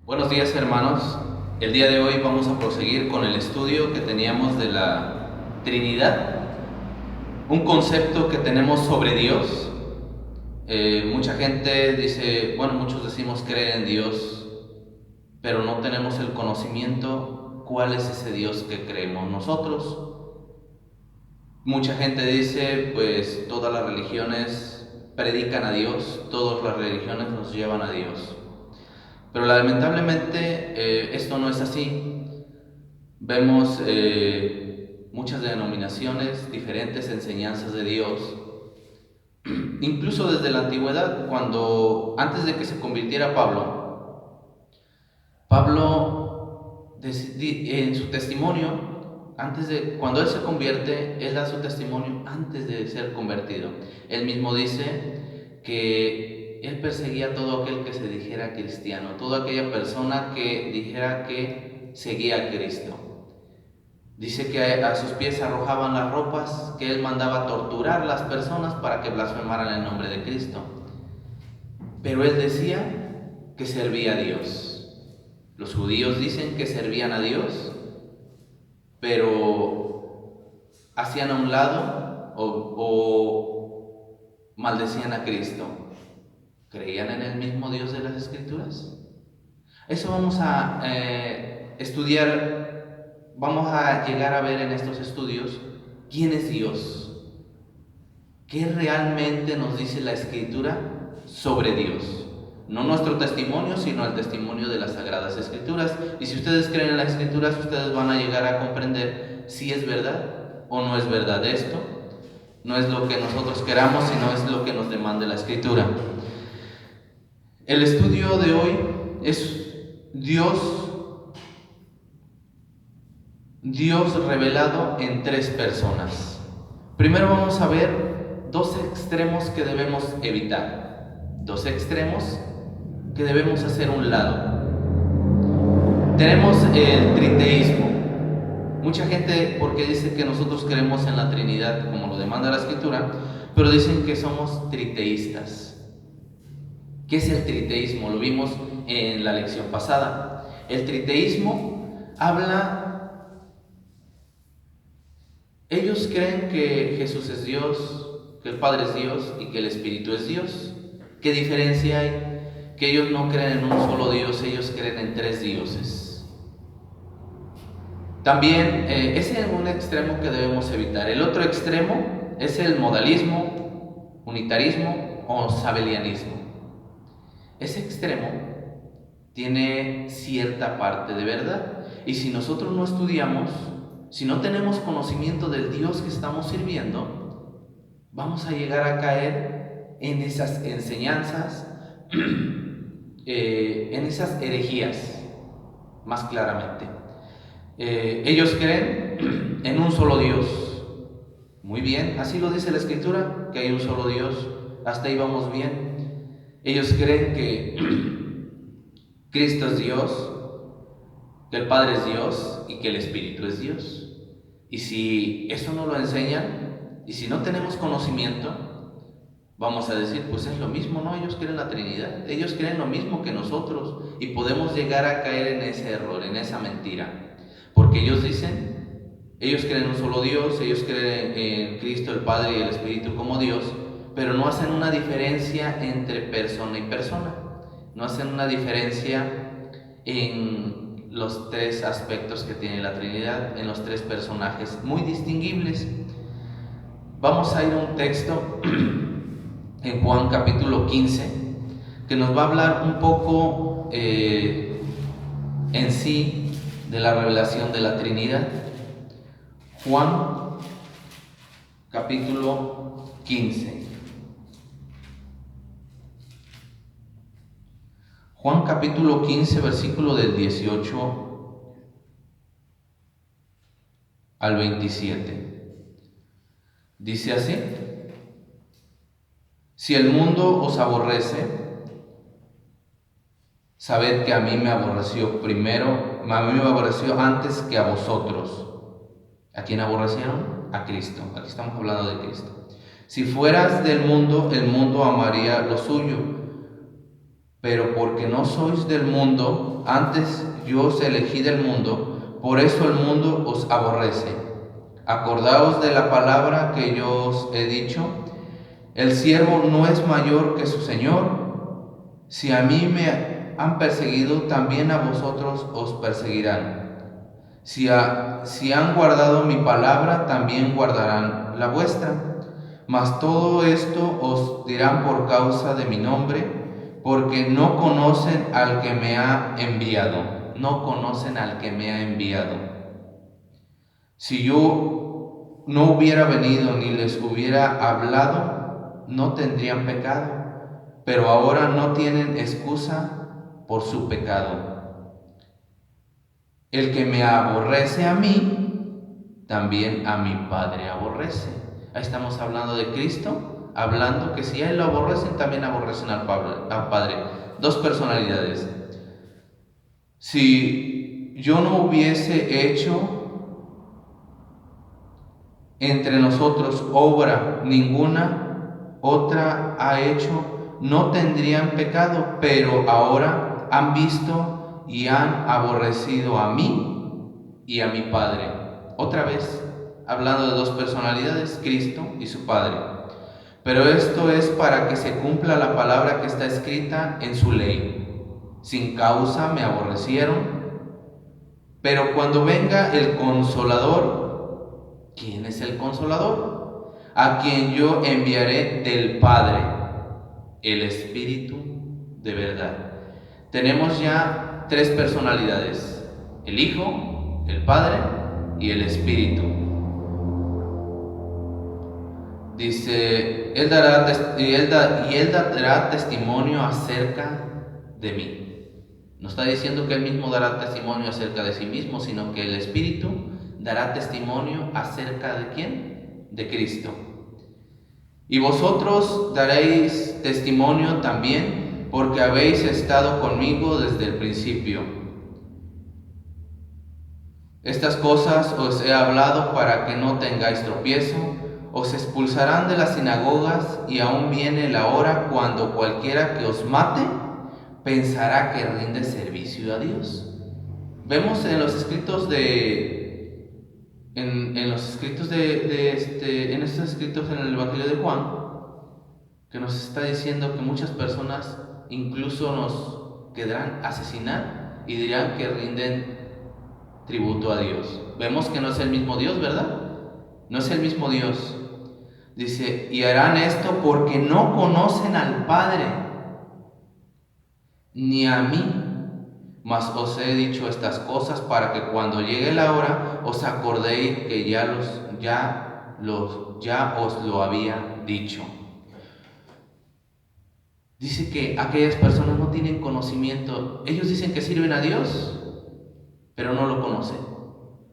Buenos días, hermanos. El día de hoy vamos a proseguir con el estudio que teníamos de la Trinidad, un concepto que tenemos sobre Dios. Mucha gente dice, bueno, muchos decimos creer en Dios, pero no tenemos el conocimiento cuál es ese Dios que creemos nosotros. Mucha gente dice, pues todas las religiones predican a Dios, todas las religiones nos llevan a Dios. Pero lamentablemente esto no es así. Vemos muchas denominaciones, diferentes enseñanzas de Dios, incluso desde la antigüedad, antes de que se convirtiera Pablo en su testimonio, cuando él se convierte, él da su testimonio antes de ser convertido. Él mismo dice que él perseguía a todo aquel que se dijera cristiano, toda aquella persona que dijera que seguía a Cristo. Dice que a sus pies arrojaban las ropas, que él mandaba torturar a las personas para que blasfemaran el nombre de Cristo. Pero él decía que servía a Dios. Los judíos dicen que servían a Dios, pero hacían a un lado o maldecían a Cristo. ¿Creían en el mismo Dios de las Escrituras? Eso vamos a estudiar, vamos a llegar a ver en estos estudios quién es Dios, qué realmente nos dice la Escritura sobre Dios. No nuestro testimonio, sino el testimonio de las Sagradas Escrituras. Y si ustedes creen en las Escrituras, ustedes van a llegar a comprender si es verdad o no es verdad esto. No es lo que nosotros queramos, sino es lo que nos demanda la Escritura. El estudio de hoy es Dios revelado en tres personas. Primero vamos a ver dos extremos que debemos evitar, dos extremos que debemos hacer a un lado. Tenemos el triteísmo. Mucha gente, porque dice que nosotros creemos en la Trinidad, como lo demanda la Escritura, pero dicen que somos triteístas. ¿Qué es el triteísmo? Lo vimos en la lección pasada. El triteísmo ellos creen que Jesús es Dios, que el Padre es Dios y que el Espíritu es Dios. ¿Qué diferencia hay? Que ellos no creen en un solo Dios, ellos creen en tres dioses. También ese es un extremo que debemos evitar. El otro extremo es el modalismo, unitarismo o sabelianismo. Ese extremo tiene cierta parte de verdad. Y si nosotros no estudiamos, si no tenemos conocimiento del Dios que estamos sirviendo, vamos a llegar a caer en esas enseñanzas, en esas herejías, más claramente. Ellos creen en un solo Dios. Muy bien, así lo dice la Escritura, que hay un solo Dios. Hasta ahí vamos bien. Ellos creen que Cristo es Dios, que el Padre es Dios y que el Espíritu es Dios. Y si eso no lo enseñan, y si no tenemos conocimiento, vamos a decir, pues es lo mismo, ¿no? Ellos creen la Trinidad, ellos creen lo mismo que nosotros, y podemos llegar a caer en ese error, en esa mentira. Porque ellos creen en un solo Dios, ellos creen en Cristo, el Padre y el Espíritu como Dios, pero no hacen una diferencia entre persona y persona. No hacen una diferencia en los tres aspectos que tiene la Trinidad, en los tres personajes muy distinguibles. Vamos a ir a un texto en Juan capítulo 15 que nos va a hablar un poco en sí de la revelación de la Trinidad. Juan capítulo 15. Juan capítulo 15, versículo del 18 al 27. Dice así: si el mundo os aborrece, sabed que a mí me aborreció antes que a vosotros. ¿A quién aborrecieron? A Cristo. Aquí estamos hablando de Cristo. Si fueras del mundo, el mundo amaría lo suyo. pero porque no sois del mundo, antes yo os elegí del mundo, por eso el mundo os aborrece. Acordaos de la palabra que yo os he dicho: el siervo no es mayor que su Señor. Si a mí me han perseguido, también a vosotros os perseguirán. Si han guardado mi palabra, también guardarán la vuestra. Mas todo esto os dirán por causa de mi nombre, porque no conocen al que me ha enviado. No conocen al que me ha enviado. Si yo no hubiera venido ni les hubiera hablado, no tendrían pecado, pero ahora no tienen excusa por su pecado. El que me aborrece a mí, también a mi Padre aborrece. Ahí estamos hablando de Cristo, hablando que si a Él lo aborrecen, también aborrecen al Padre. Dos personalidades. Si yo no hubiese hecho entre nosotros obra ninguna, otra ha hecho, no tendrían pecado, pero ahora han visto y han aborrecido a mí y a mi Padre. Otra vez, hablando de dos personalidades, Cristo y su Padre. Pero esto es para que se cumpla la palabra que está escrita en su ley: sin causa me aborrecieron. Pero cuando venga el Consolador, ¿quién es el Consolador? A quien yo enviaré del Padre, el Espíritu de verdad. Tenemos ya tres personalidades: el Hijo, el Padre y el Espíritu. Dice, Él dará testimonio acerca de mí. No está diciendo que Él mismo dará testimonio acerca de sí mismo, sino que el Espíritu dará testimonio acerca de ¿quién? De Cristo. Y vosotros daréis testimonio también, porque habéis estado conmigo desde el principio. Estas cosas os he hablado para que no tengáis tropiezo. Os expulsarán de las sinagogas, y aún viene la hora cuando cualquiera que os mate pensará que rinde servicio a Dios. Vemos en los escritos en estos escritos en el Evangelio de Juan, que nos está diciendo que muchas personas incluso nos querrán asesinar y dirán que rinden tributo a Dios. Vemos que no es el mismo Dios, ¿verdad? No es el mismo Dios. Dice, y harán esto porque no conocen al Padre, ni a mí, mas os he dicho estas cosas para que cuando llegue la hora os acordéis que ya os lo había dicho. Dice que aquellas personas no tienen conocimiento. Ellos dicen que sirven a Dios, pero no lo conocen.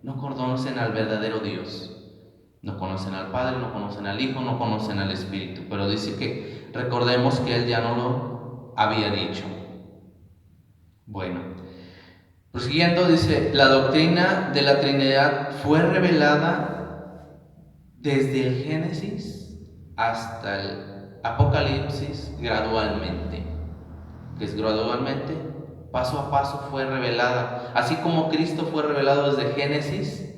No conocen al verdadero Dios. No conocen al Padre, no conocen al Hijo, no conocen al Espíritu. Pero dice que recordemos que Él ya no lo había dicho. Bueno, prosiguiendo, dice, la doctrina de la Trinidad fue revelada desde el Génesis hasta el Apocalipsis gradualmente. Que es gradualmente, paso a paso fue revelada. Así como Cristo fue revelado desde Génesis,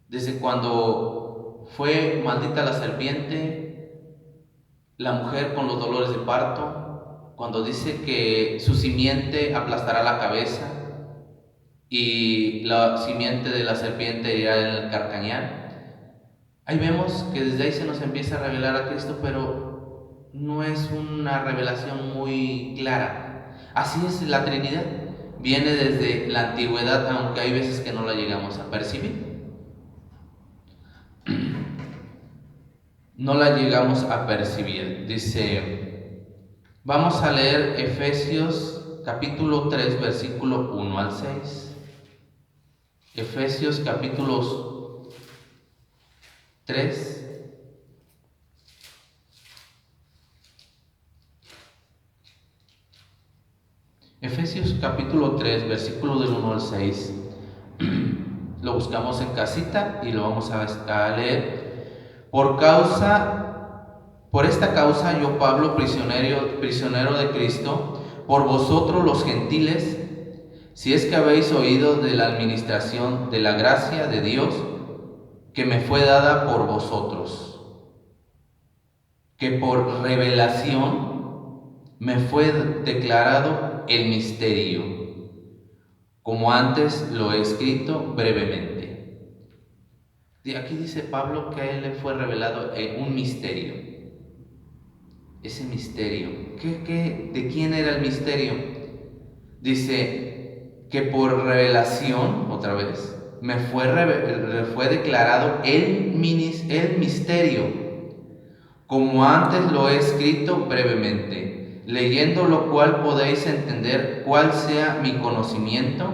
desde cuando fue maldita la serpiente, la mujer con los dolores de parto, cuando dice que su simiente aplastará la cabeza y la simiente de la serpiente irá en el carcañal. Ahí vemos que desde ahí se nos empieza a revelar a Cristo, pero no es una revelación muy clara. Así es la Trinidad, viene desde la antigüedad, aunque hay veces que no la llegamos a percibir. No la llegamos a percibir. Dice, vamos a leer Efesios capítulo 3, versículo 1 al 6. Efesios capítulo 3. Efesios capítulo 3, versículo del 1 al 6. Lo buscamos en casita y lo vamos a leer. Por esta causa yo, Pablo, prisionero de Cristo, por vosotros los gentiles, si es que habéis oído de la administración de la gracia de Dios que me fue dada por vosotros, que por revelación me fue declarado el misterio, como antes lo he escrito brevemente. Aquí dice Pablo que a él le fue revelado un misterio. Ese misterio, ¿de quién era el misterio? Dice que por revelación, otra vez, me fue declarado el misterio, como antes lo he escrito brevemente, leyendo lo cual podéis entender cuál sea mi conocimiento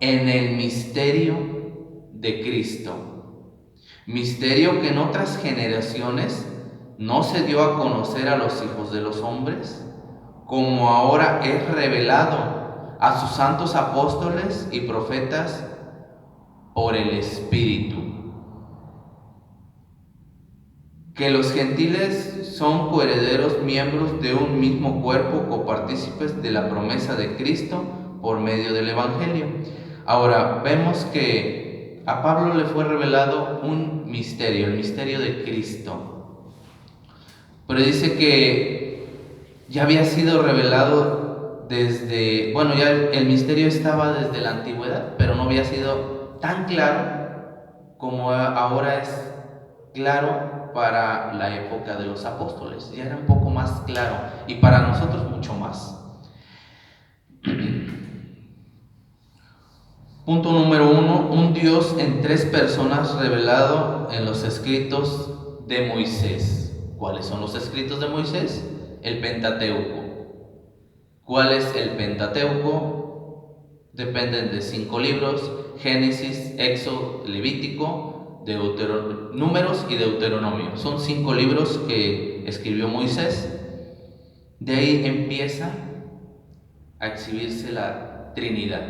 en el misterio de Cristo. Misterio que en otras generaciones no se dio a conocer a los hijos de los hombres, como ahora es revelado a sus santos apóstoles y profetas por el Espíritu. Que los gentiles son coherederos, miembros de un mismo cuerpo, copartícipes de la promesa de Cristo por medio del Evangelio. Ahora, vemos que a Pablo le fue revelado un misterio, el misterio de Cristo. Pero dice que ya había sido revelado desde, ya el misterio estaba desde la antigüedad, pero no había sido tan claro como ahora es claro para la época de los apóstoles. Ya era un poco más claro y para nosotros mucho más. Punto número 1, un Dios en 3 personas revelado en los escritos de Moisés. ¿Cuáles son los escritos de Moisés? El Pentateuco. ¿Cuál es el Pentateuco? Dependen de 5 libros: Génesis, Éxodo, Levítico, Números y Deuteronomio. Son 5 libros que escribió Moisés. De ahí empieza a exhibirse la Trinidad.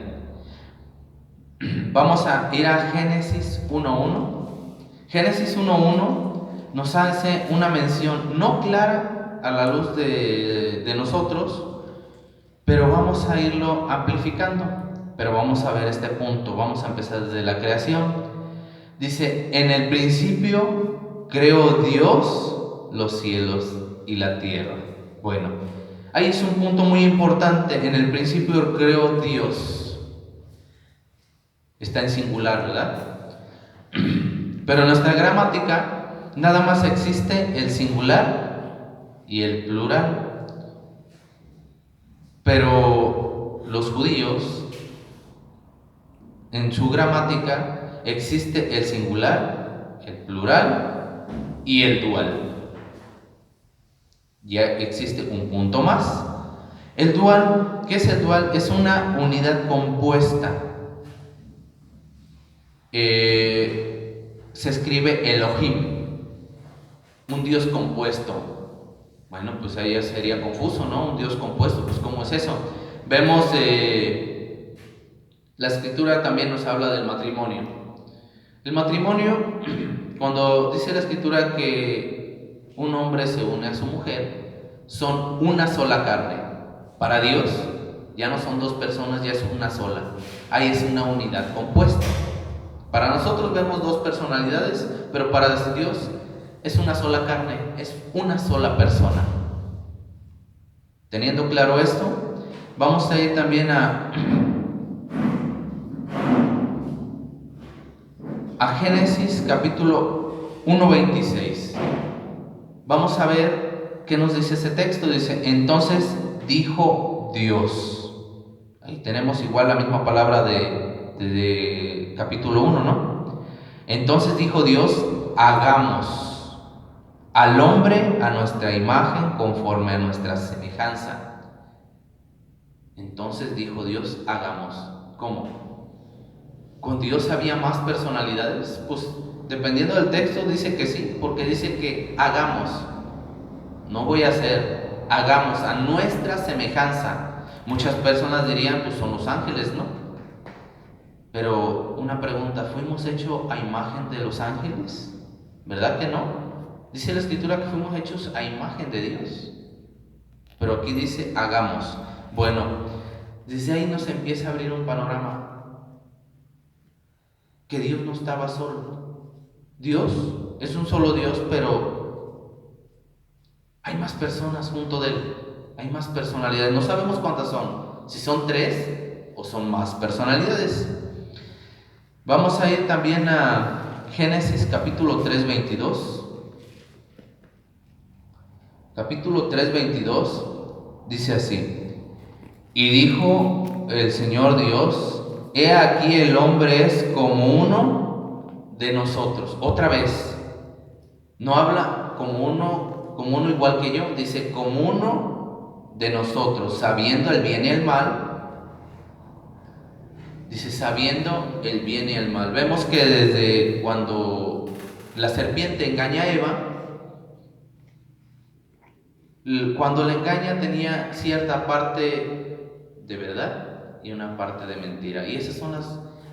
Vamos a ir a Génesis 1.1. Génesis 1.1 nos hace una mención no clara a la luz de nosotros, pero vamos a irlo amplificando. Pero vamos a ver este punto. Vamos a empezar desde la creación. Dice: en el principio creó Dios los cielos y la tierra. Bueno, ahí es un punto muy importante. En el principio creó Dios. Está en singular, ¿verdad? Pero en nuestra gramática nada más existe el singular y el plural. Pero los judíos, en su gramática, existe el singular, el plural y el dual. Ya existe un punto más. El dual, ¿qué es el dual? Es una unidad compuesta. Se escribe Elohim, un Dios compuesto. Bueno, pues ahí ya sería confuso, ¿no? Un Dios compuesto, pues ¿cómo es eso? Vemos, la Escritura también nos habla del matrimonio. El matrimonio, cuando dice la Escritura que un hombre se une a su mujer, son una sola carne. Para Dios ya no son 2 personas, ya es una sola. Ahí es una unidad compuesta. Para nosotros vemos 2 personalidades, pero para Dios es una sola carne, es una sola persona. Teniendo claro esto, vamos a ir también a Génesis capítulo 1:26. Vamos a ver qué nos dice ese texto. Dice: entonces dijo Dios. Ahí tenemos igual la misma palabra de capítulo 1, ¿no? Entonces dijo Dios: hagamos al hombre a nuestra imagen, conforme a nuestra semejanza. Entonces dijo Dios: hagamos. ¿Cómo? ¿Con Dios había más personalidades? Pues dependiendo del texto dice que sí, porque dice que hagamos. No voy a hacer, hagamos a nuestra semejanza. Muchas personas dirían, pues son los ángeles, ¿no? Pero una pregunta, ¿fuimos hechos a imagen de los ángeles? ¿Verdad que no? Dice la Escritura que fuimos hechos a imagen de Dios. Pero aquí dice hagamos. Bueno, desde ahí nos empieza a abrir un panorama, que Dios no estaba solo. Dios es un solo Dios, pero hay más personas junto de Él, hay más personalidades. No sabemos cuántas son, si son 3 o son más personalidades. Vamos a ir también a Génesis capítulo 3, 22. Capítulo 3, 22 dice así: y dijo el Señor Dios, he aquí el hombre es como uno de nosotros. Otra vez, no habla como uno igual que yo, dice como uno de nosotros, sabiendo el bien y el mal. Dice sabiendo el bien y el mal. Vemos que desde cuando la serpiente engaña a Eva, cuando le engaña tenía cierta parte de verdad y una parte de mentira. Y esas son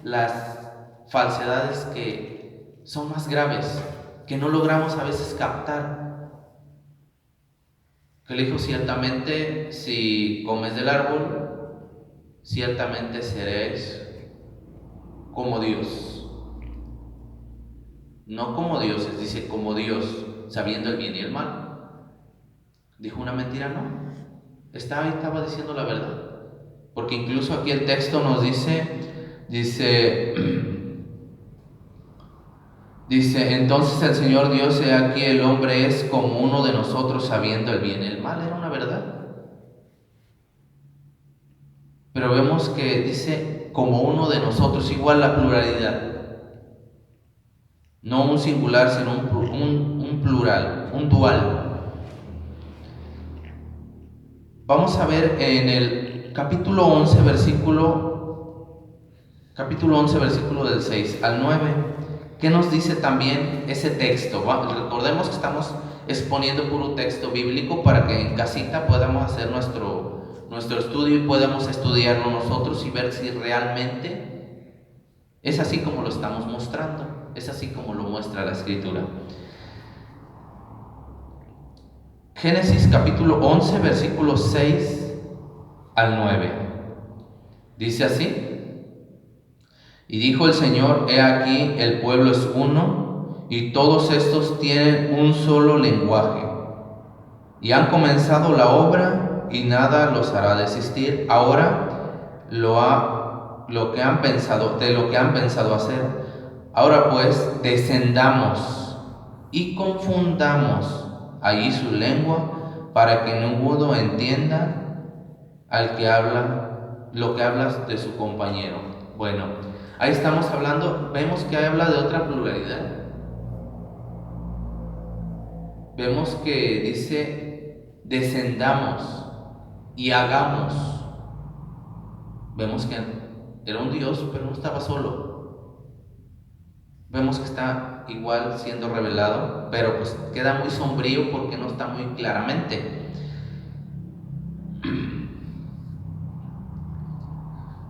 las falsedades que son más graves, que no logramos a veces captar. Que le dijo, ciertamente si comes del árbol, ciertamente seréis como Dios. No como dioses, dice como Dios, sabiendo el bien y el mal. ¿Dijo una mentira? No. Estaba diciendo la verdad. Porque incluso aquí el texto nos dice, entonces el Señor Dios, he aquí el hombre es como uno de nosotros, sabiendo el bien y el mal. Era una verdad. Pero vemos que dice como uno de nosotros, igual la pluralidad. No un singular, sino un plural, un dual. Vamos a ver en el capítulo 11, versículo del 6 al 9, ¿qué nos dice también ese texto? Recordemos que estamos exponiendo puro texto bíblico para que en casita podamos hacer nuestro estudio y podamos estudiarlo nosotros y ver si realmente es así como lo estamos mostrando, es así como lo muestra la Escritura. Génesis capítulo 11, versículos 6 al 9. Dice así: y dijo el Señor, he aquí el pueblo es uno, y todos estos tienen un solo lenguaje, y han comenzado la obra, y nada los hará desistir. Ahora lo que han pensado hacer. Ahora pues, descendamos y confundamos allí su lengua, para que ninguno entienda al que habla lo que hablas de su compañero. Bueno, ahí estamos hablando, vemos que habla de otra pluralidad. Vemos que dice descendamos y hagamos. Vemos que era un Dios, pero no estaba solo. Vemos que está igual siendo revelado, pero pues queda muy sombrío porque no está muy claramente.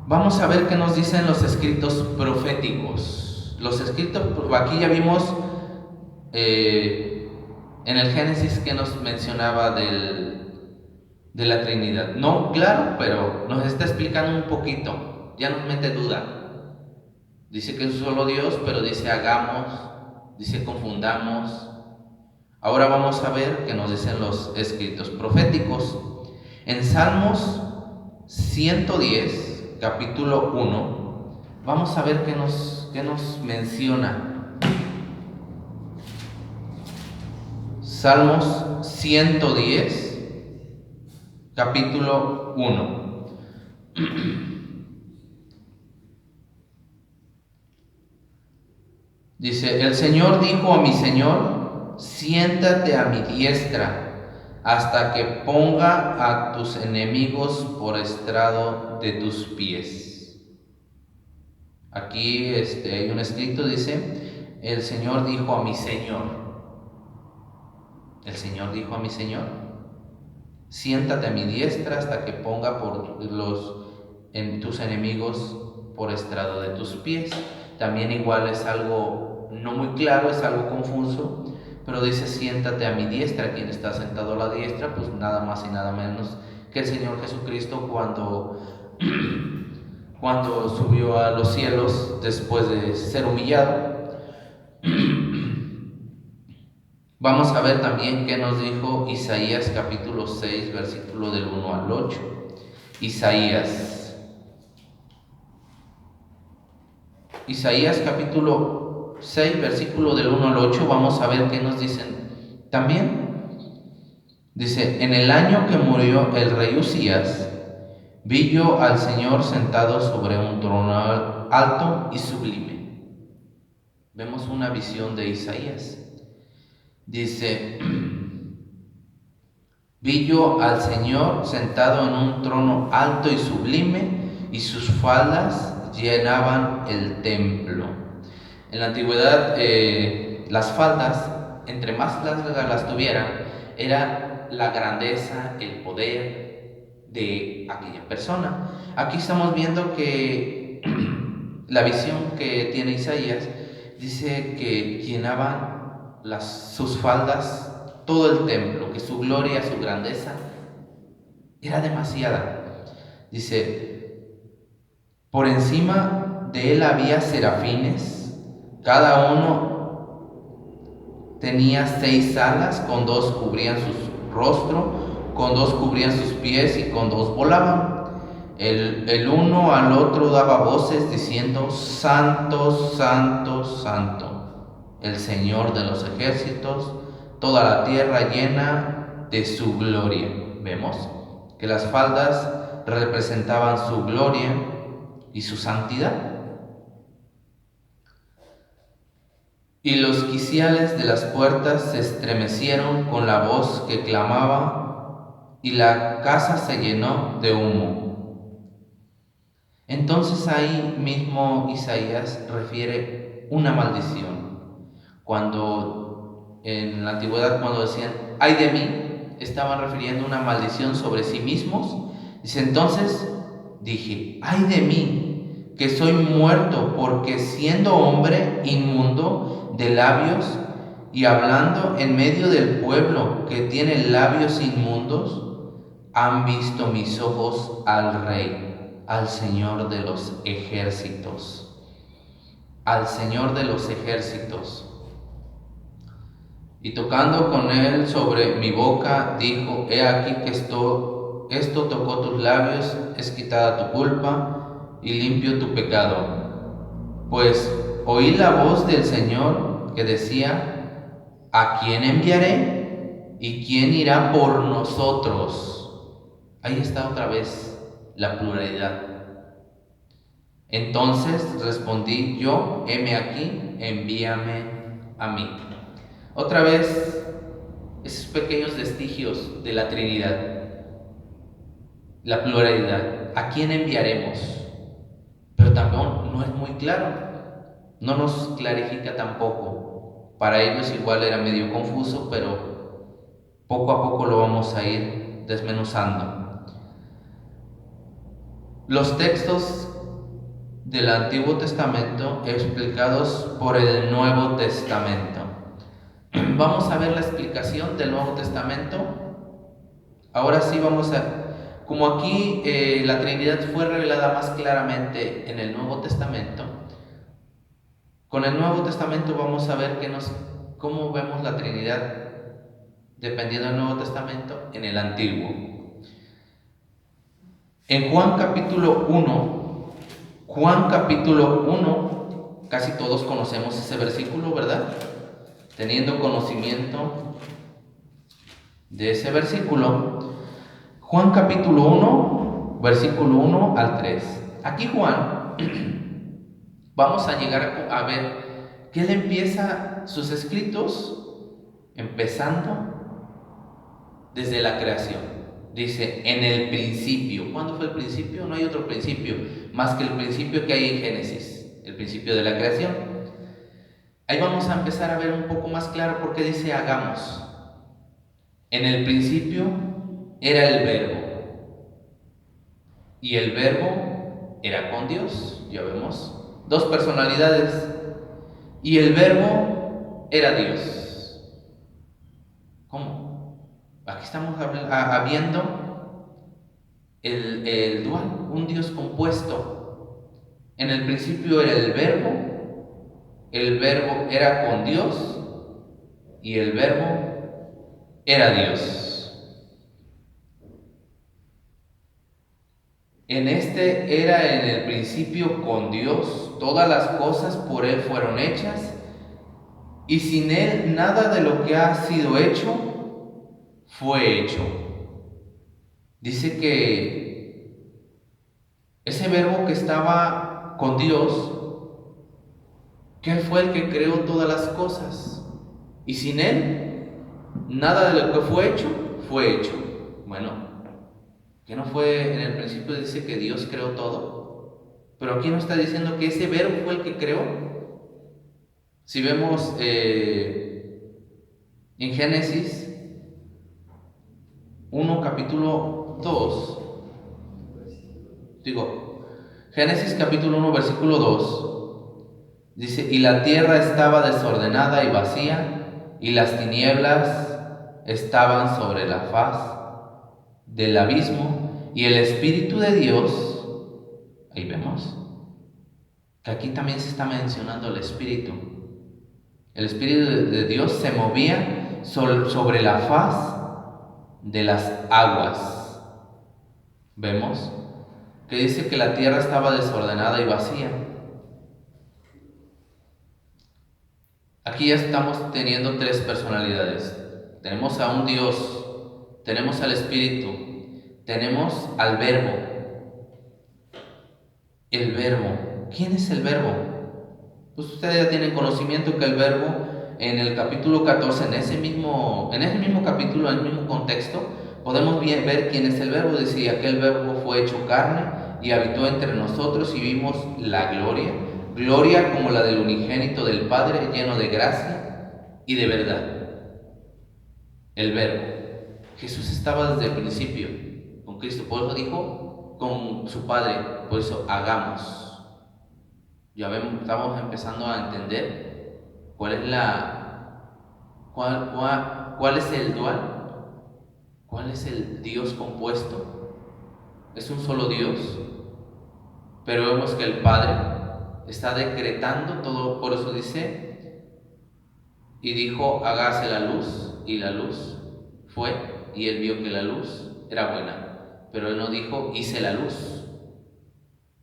Vamos a ver qué nos dicen los escritos proféticos. Los escritos, aquí ya vimos en el Génesis que nos mencionaba de la Trinidad. No, claro, pero nos está explicando un poquito, ya nos mete duda. Dice que es un solo Dios, pero dice hagamos, dice confundamos. Ahora vamos a ver qué nos dicen los escritos proféticos. En Salmos 110, capítulo 1, vamos a ver qué nos menciona. Salmos 110, capítulo 1. Dice, el Señor dijo a mi Señor, siéntate a mi diestra, hasta que ponga a tus enemigos por estrado de tus pies. Aquí hay un escrito, dice, el Señor dijo a mi Señor. El Señor dijo a mi Señor, siéntate a mi diestra hasta que ponga tus enemigos por estrado de tus pies. También igual es algo no muy claro, es algo confuso, pero dice siéntate a mi diestra. Quien está sentado a la diestra, pues nada más y nada menos que el Señor Jesucristo cuando subió a los cielos después de ser humillado. Vamos a ver también qué nos dijo Isaías capítulo 6, versículo del 1 al 8. Isaías capítulo 6, versículo del 1 al 8, vamos a ver qué nos dicen también. Dice: en el año que murió el rey Usías, vi yo al Señor sentado sobre un trono alto y sublime. Vemos una visión de Isaías. Dice: vi yo al Señor sentado en un trono alto y sublime, y sus faldas llenaban el templo. En la antigüedad, las faldas, entre más largas las tuvieran, era la grandeza, el poder de aquella persona. Aquí estamos viendo que la visión que tiene Isaías dice que llenaban sus faldas todo el templo, que su gloria, su grandeza era demasiada. Dice: por encima de él había serafines, cada uno tenía 6 alas, con 2 cubrían su rostro, con 2 cubrían sus pies y con 2 volaban. El uno al otro daba voces diciendo: Santo, Santo, Santo, el Señor de los ejércitos, toda la tierra llena de su gloria. Vemos que las faldas representaban su gloria y su santidad. Y los quiciales de las puertas se estremecieron con la voz que clamaba, y la casa se llenó de humo. Entonces ahí mismo Isaías refiere una maldición. Cuando en la antigüedad, cuando decían ay de mí, estaban refiriendo una maldición sobre sí mismos. Dice: entonces dije, ay de mí, que soy muerto, porque siendo hombre inmundo de labios y hablando en medio del pueblo que tiene labios inmundos, han visto mis ojos al Rey, al Señor de los ejércitos, al Señor de los ejércitos. Y tocando con él sobre mi boca, dijo: he aquí que esto tocó tus labios, es quitada tu culpa y limpio tu pecado. Pues oí la voz del Señor que decía: ¿a quién enviaré? ¿Y quién irá por nosotros? Ahí está otra vez la pluralidad. Entonces respondí yo: heme aquí, envíame a mí. Otra vez, esos pequeños vestigios de la Trinidad, la pluralidad. ¿A quién enviaremos? Pero también no es muy claro, no nos clarifica tampoco. Para ellos igual era medio confuso, pero poco a poco lo vamos a ir desmenuzando. Los textos del Antiguo Testamento explicados por el Nuevo Testamento. Vamos a ver la explicación del Nuevo Testamento. Ahora sí vamos a... Como aquí la Trinidad fue revelada más claramente en el Nuevo Testamento, con el Nuevo Testamento vamos a ver cómo vemos la Trinidad dependiendo del Nuevo Testamento en el Antiguo. En Juan capítulo 1, casi todos conocemos ese versículo, ¿verdad? Teniendo conocimiento de ese versículo, Juan capítulo 1, versículo 1 al 3. Aquí Juan, vamos a llegar a ver que él empieza sus escritos empezando desde la creación. Dice: en el principio. ¿Cuándo fue el principio? No hay otro principio más que el principio que hay en Génesis, el principio de la creación. Ahí vamos a empezar a ver un poco más claro por qué dice hagamos. En el principio era el Verbo, y el Verbo era con Dios. Ya vemos 2 personalidades, y el Verbo era Dios. ¿Cómo? Aquí estamos viendo el dual, un Dios compuesto. En el principio era el verbo era con Dios y el verbo era Dios. Era en el principio con Dios, todas las cosas por Él fueron hechas, y sin Él nada de lo que ha sido hecho fue hecho. Dice que ese verbo que estaba con Dios, que Él fue el que creó todas las cosas, y sin Él nada de lo que fue hecho. Bueno, que no fue en el principio, dice que Dios creó todo, pero aquí no está diciendo que ese verbo fue el que creó. Si vemos en Génesis 1, capítulo 2, Génesis capítulo 1, versículo 2, dice: y la tierra estaba desordenada y vacía, y las tinieblas estaban sobre la faz del abismo, y el Espíritu de Dios, ahí vemos que aquí también se está mencionando el Espíritu de Dios se movía sobre la faz de las aguas. Vemos que dice que la tierra estaba desordenada y vacía. Aquí ya estamos teniendo tres personalidades. Tenemos a un Dios, tenemos al Espíritu, tenemos al Verbo. El Verbo. ¿Quién es el Verbo? Pues ustedes ya tienen conocimiento que el Verbo en el capítulo 14, en ese mismo capítulo, en el mismo contexto, podemos ver quién es el Verbo. Decía: aquel Verbo fue hecho carne y habitó entre nosotros, y vimos la gloria como la del unigénito del Padre, lleno de gracia y de verdad. El Verbo. Jesús estaba desde el principio con Cristo, por eso dijo con su Padre, por eso hagamos. Ya vemos, estamos empezando a entender cuál es el dual, cuál es el Dios compuesto. Es un solo Dios, pero vemos que el Padre está decretando todo. Por eso dice: y dijo, hágase la luz, y la luz fue, y él vio que la luz era buena. Pero él no dijo, hice la luz,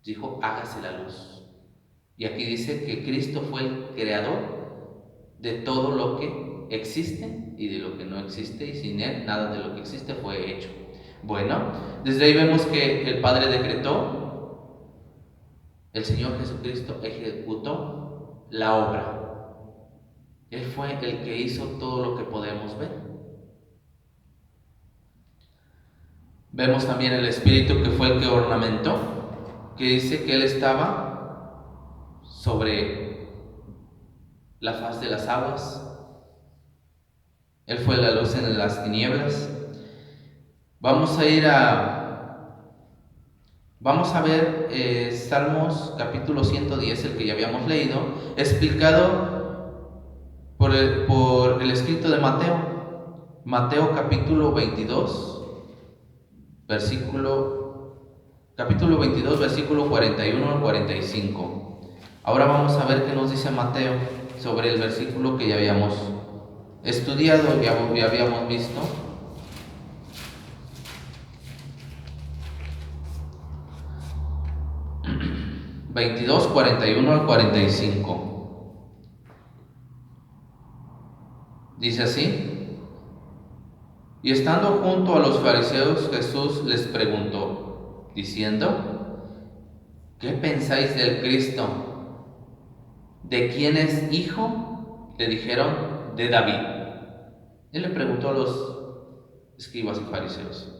dijo, hágase la luz. Y aquí dice que Cristo fue el creador de todo lo que existe y de lo que no existe, y sin Él nada de lo que existe fue hecho. Bueno, desde ahí vemos que el Padre decretó, el Señor Jesucristo ejecutó la obra. Él fue el que hizo todo lo que podemos ver. Vemos también el Espíritu, que fue el que ornamentó, que dice que Él estaba sobre la faz de las aguas. Él fue la luz en las tinieblas. Vamos a ver Salmos capítulo 110, el que ya habíamos leído, explicado por el escrito de Mateo. Mateo capítulo 22, capítulo 22, versículo 41 al 45. Ahora vamos a ver qué nos dice Mateo sobre el versículo que ya habíamos estudiado, ya habíamos visto. ...22, 41 al 45... dice así: y estando junto a los fariseos, Jesús les preguntó, diciendo: ¿qué pensáis del Cristo? ¿De quién es hijo? Le dijeron: de David. Él le preguntó a los escribas y fariseos.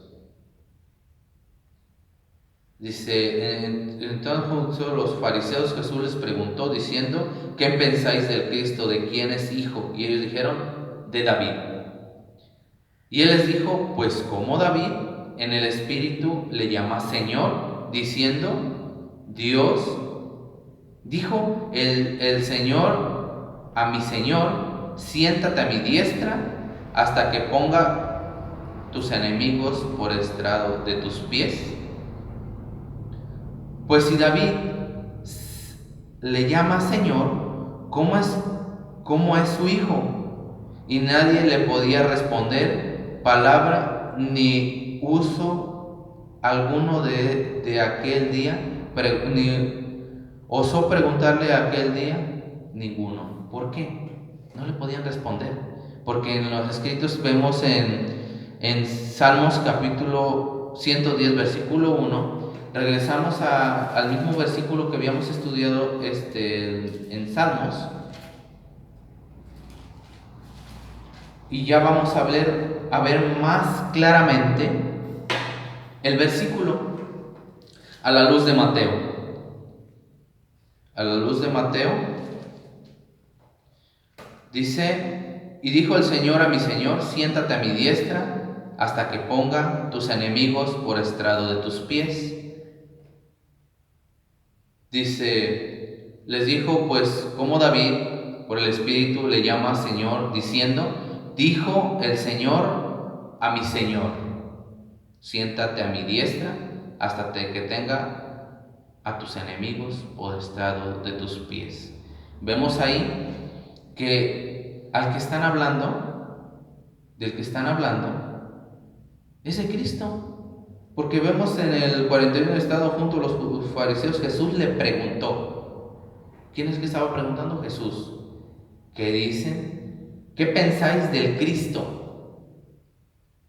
Dice: entonces los fariseos, Jesús les preguntó diciendo: ¿qué pensáis del Cristo? ¿De quién es hijo? Y ellos dijeron: de David. Y él les dijo: pues como David en el Espíritu le llama Señor, diciendo: Dios dijo el Señor a mi Señor: siéntate a mi diestra hasta que ponga tus enemigos por estrado de tus pies. Pues si David le llama Señor, ¿cómo es su hijo? Y nadie le podía responder palabra ni uso alguno de aquel día, ni osó preguntarle aquel día ninguno. ¿Por qué? No le podían responder. Porque en los escritos vemos en Salmos capítulo 110, versículo 1, regresamos al mismo versículo que habíamos estudiado en Salmos, y ya vamos a ver más claramente el versículo a la luz de Mateo. A la luz de Mateo dice: y dijo el Señor a mi Señor, siéntate a mi diestra hasta que ponga tus enemigos por estrado de tus pies. Dice, les dijo pues como David por el Espíritu le llama Señor, diciendo: dijo el Señor a mi Señor, siéntate a mi diestra hasta que tenga a tus enemigos por estrado de tus pies. Vemos ahí que del que están hablando, es de Cristo. Porque vemos en el 41 estado junto a los fariseos, Jesús le preguntó. ¿Quién es que estaba preguntando? Jesús. ¿Qué dicen? ¿Qué pensáis del Cristo?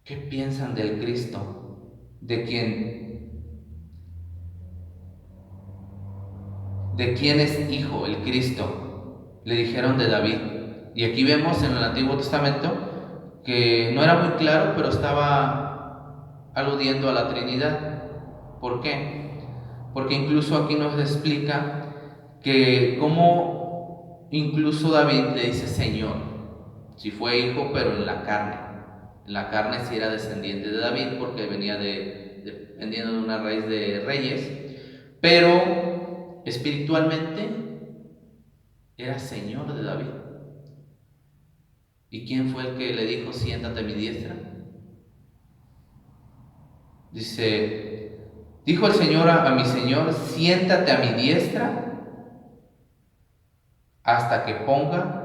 ¿Qué piensan del Cristo? ¿De quién es hijo el Cristo? Le dijeron de David. Y aquí vemos en el Antiguo Testamento que no era muy claro, pero estaba aludiendo a la Trinidad. ¿Por qué? Porque incluso aquí nos explica que cómo incluso David le dice Señor, si fue hijo, pero en la carne. En la carne sí era descendiente de David, porque venía dependiendo de una raíz de reyes, pero espiritualmente era Señor de David. ¿Y quién fue el que le dijo siéntate a mi diestra? Dice, dijo el Señor a mi Señor, siéntate a mi diestra hasta que ponga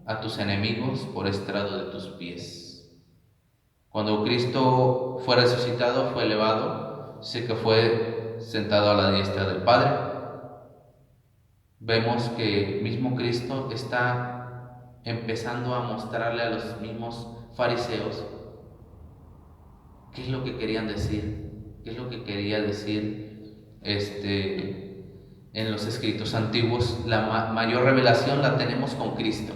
a tus enemigos por estrado de tus pies. Cuando Cristo fue resucitado, fue elevado, sé que fue sentado a la diestra del Padre. Vemos que mismo Cristo está empezando a mostrarle a los mismos fariseos qué es lo que querían decir, qué es lo que quería decir en los escritos antiguos. La mayor revelación la tenemos con Cristo.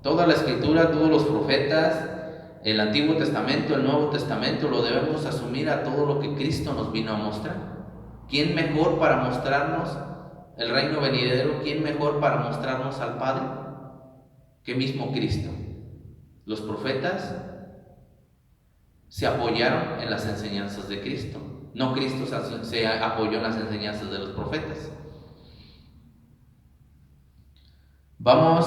Toda la escritura, todos los profetas, el Antiguo Testamento, el Nuevo Testamento, lo debemos asumir a todo lo que Cristo nos vino a mostrar. ¿Quién mejor para mostrarnos el reino venidero? ¿Quién mejor para mostrarnos al Padre que mismo Cristo? Los profetas se apoyaron en las enseñanzas de Cristo. No Cristo se apoyó en las enseñanzas de los profetas. Vamos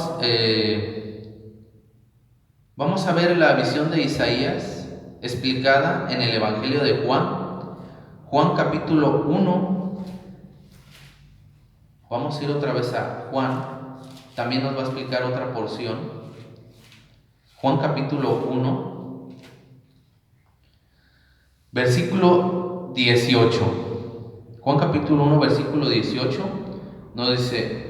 a ver la visión de Isaías explicada en el Evangelio de Juan. Juan capítulo 1. Vamos a ir otra vez a Juan. También nos va a explicar otra porción. Juan capítulo 1. Versículo 18. Juan capítulo 1, versículo 18 nos dice: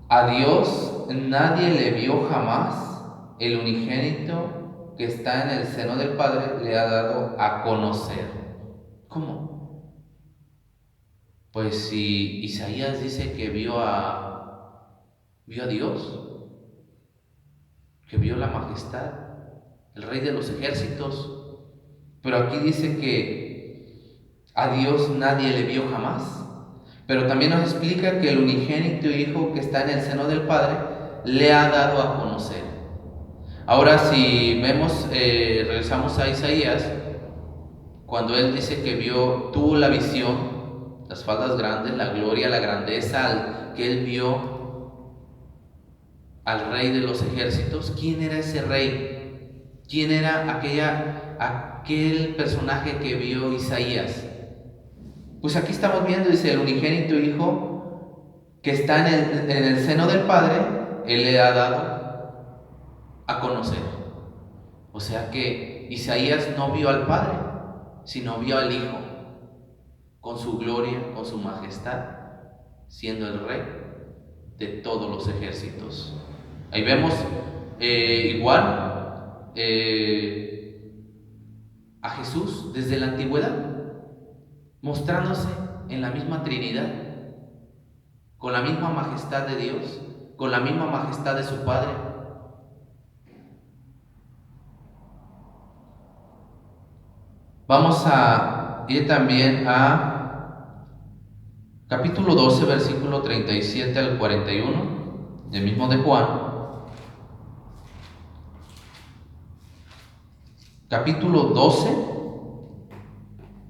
a Dios nadie le vio jamás, el unigénito que está en el seno del Padre le ha dado a conocer. ¿Cómo? Pues si Isaías dice que vio a Dios, que vio la majestad, el Rey de los ejércitos. Pero aquí dice que a Dios nadie le vio jamás. Pero también nos explica que el unigénito Hijo que está en el seno del Padre le ha dado a conocer. Ahora, si vemos, regresamos a Isaías, cuando él dice que tuvo la visión, las faldas grandes, la gloria, la grandeza, que él vio al Rey de los ejércitos. ¿Quién era ese rey? ¿Quién era aquel personaje que vio Isaías? Pues aquí estamos viendo, dice, el unigénito Hijo que está en el seno del Padre, Él le ha dado a conocer. O sea que Isaías no vio al Padre, sino vio al Hijo, con su gloria, con su majestad, siendo el Rey de todos los ejércitos. Ahí vemos igual a Jesús desde la antigüedad, mostrándose en la misma Trinidad, con la misma majestad de Dios, con la misma majestad de su Padre. Vamos a ir también a capítulo 12, versículo 37 al 41, del mismo de Juan. Capítulo 12,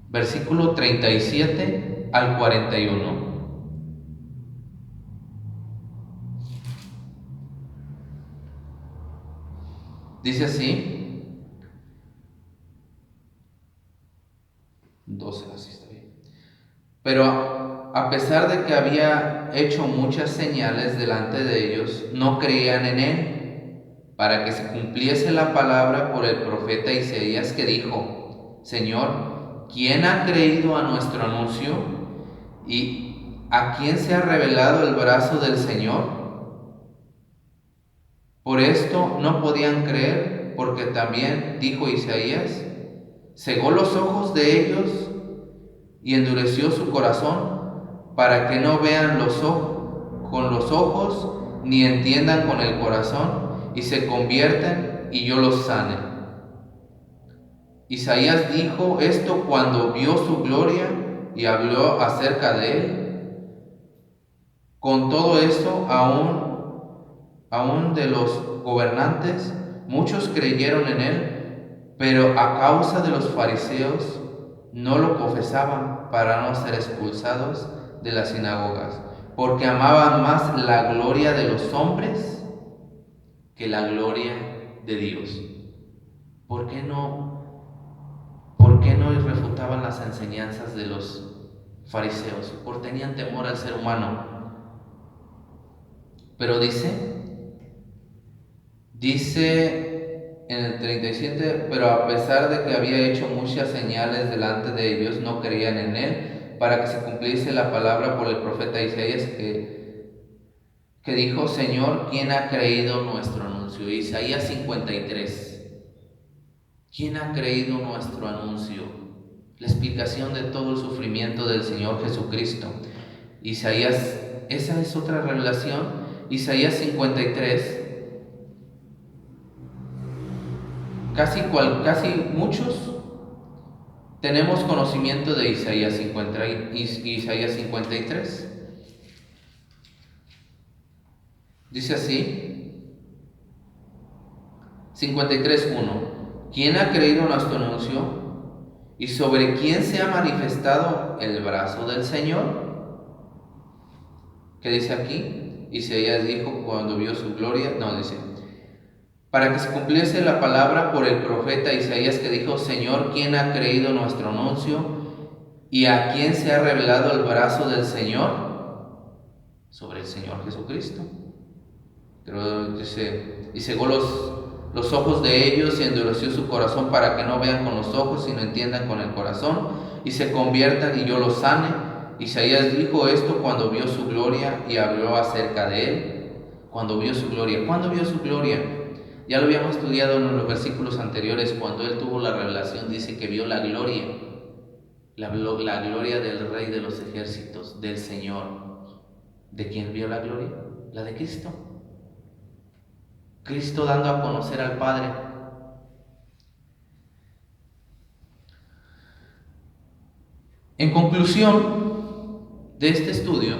versículo 37 al 41. Dice así, 12, así está bien. Pero a pesar de que había hecho muchas señales delante de ellos, no creían en él, para que se cumpliese la palabra por el profeta Isaías, que dijo: Señor, ¿quién ha creído a nuestro anuncio? ¿Y a quién se ha revelado el brazo del Señor? Por esto no podían creer, porque también, dijo Isaías, cegó los ojos de ellos y endureció su corazón, para que no vean con los ojos, ni entiendan con el corazón, y se conviertan y yo los sane. Isaías dijo esto cuando vio su gloria y habló acerca de él. Con todo esto, aún de los gobernantes, muchos creyeron en él, pero a causa de los fariseos no lo confesaban, para no ser expulsados de las sinagogas, porque amaban más la gloria de los hombres que la gloria de Dios. ¿Por qué no refutaban las enseñanzas de los fariseos? Porque tenían temor al ser humano. Pero dice en el 37, pero a pesar de que había hecho muchas señales delante de ellos, no creían en él, para que se cumpliese la palabra por el profeta Isaías, que dijo: Señor, ¿quién ha creído nuestro anuncio? Isaías 53. ¿Quién ha creído nuestro anuncio? La explicación de todo el sufrimiento del Señor Jesucristo. Isaías, esa es otra revelación. Isaías 53. Casi muchos tenemos conocimiento de Isaías 53. Dice así, 53:1. ¿Quién ha creído nuestro anuncio? ¿Y sobre quién se ha manifestado el brazo del Señor? ¿Qué dice aquí? Isaías dijo cuando vio su gloria, dice, para que se cumpliese la palabra por el profeta Isaías, que dijo: Señor, ¿quién ha creído nuestro anuncio? ¿Y a quién se ha revelado el brazo del Señor? Sobre el Señor Jesucristo. Pero dice, y cegó los ojos de ellos y endureció su corazón, para que no vean con los ojos y no entiendan con el corazón, y se conviertan y yo los sane. Isaías dijo esto cuando vio su gloria y habló acerca de él. Cuando vio su gloria. ¿Cuándo vio su gloria? Ya lo habíamos estudiado en los versículos anteriores. Cuando él tuvo la revelación, dice que vio la gloria, la gloria del Rey de los ejércitos, del Señor. ¿De quién vio la gloria? La de Cristo. Cristo dando a conocer al Padre. En conclusión de este estudio,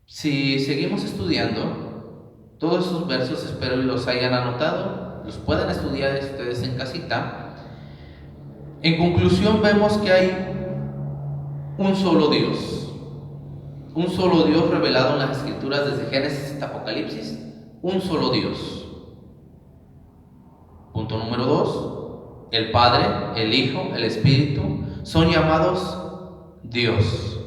si seguimos estudiando todos esos versos, espero que los hayan anotado, los puedan estudiar ustedes en casita. En conclusión, vemos que hay un solo Dios revelado en las Escrituras desde Génesis hasta Apocalipsis. Un solo Dios. Punto número 2, el Padre, el Hijo, el Espíritu son llamados Dios.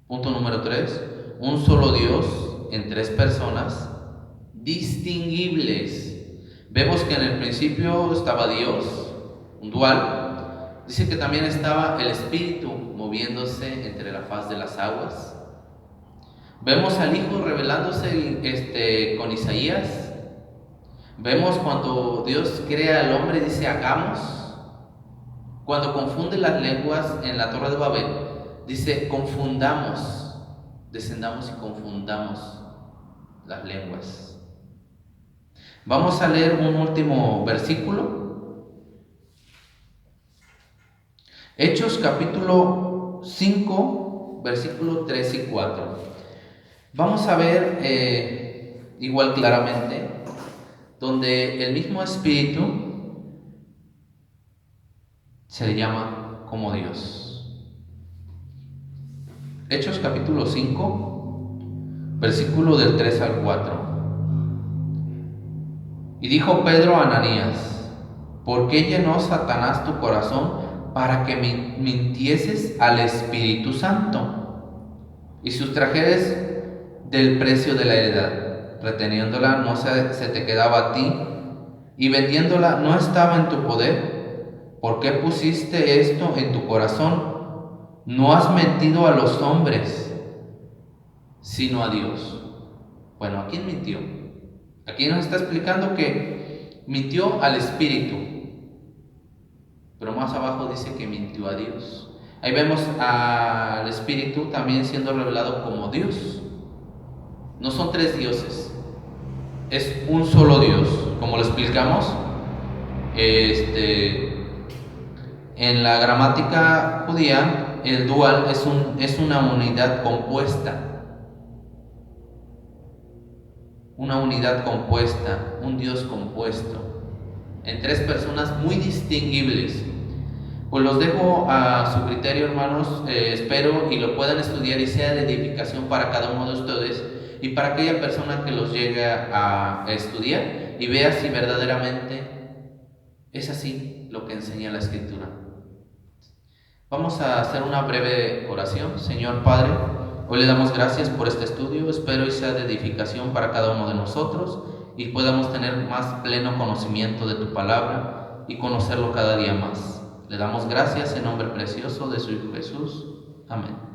Punto número 3, un solo Dios en 3 personas distinguibles. Vemos que en el principio estaba Dios, un dual. Dice que también estaba el Espíritu moviéndose entre la faz de las aguas. Vemos al Hijo revelándose con Isaías. Vemos cuando Dios crea al hombre, dice hagamos. Cuando confunde las lenguas en la Torre de Babel, dice confundamos, descendamos y confundamos las lenguas. Vamos a leer un último versículo. Hechos capítulo 5, versículo 3 y 4. Vamos a ver igual claramente, donde el mismo Espíritu se le llama como Dios. Hechos capítulo 5, versículo del 3 al 4. Y dijo Pedro a Ananías: ¿por qué llenó Satanás tu corazón para que mintieses al Espíritu Santo y sustrajeres del precio de la heredad, reteniéndola no se te quedaba a ti, y vendiéndola no estaba en tu poder? ¿Por qué pusiste esto en tu corazón? No has mentido a los hombres, sino a Dios. Bueno, ¿a quién mintió? Aquí nos está explicando que mintió al Espíritu, pero más abajo dice que mintió a Dios. Ahí vemos al Espíritu también siendo revelado como Dios. No son 3 dioses, es un solo Dios. Como lo explicamos, en la gramática judía, el dual es una unidad compuesta. Una unidad compuesta, un Dios compuesto, en 3 personas muy distinguibles. Pues los dejo a su criterio, hermanos. Espero y lo puedan estudiar y sea de edificación para cada uno de ustedes y para aquella persona que los llegue a estudiar y vea si verdaderamente es así lo que enseña la Escritura. Vamos a hacer una breve oración. Señor Padre, hoy le damos gracias por este estudio. Espero y sea de edificación para cada uno de nosotros y podamos tener más pleno conocimiento de tu palabra y conocerlo cada día más. Le damos gracias en nombre precioso de su Hijo Jesús. Amén.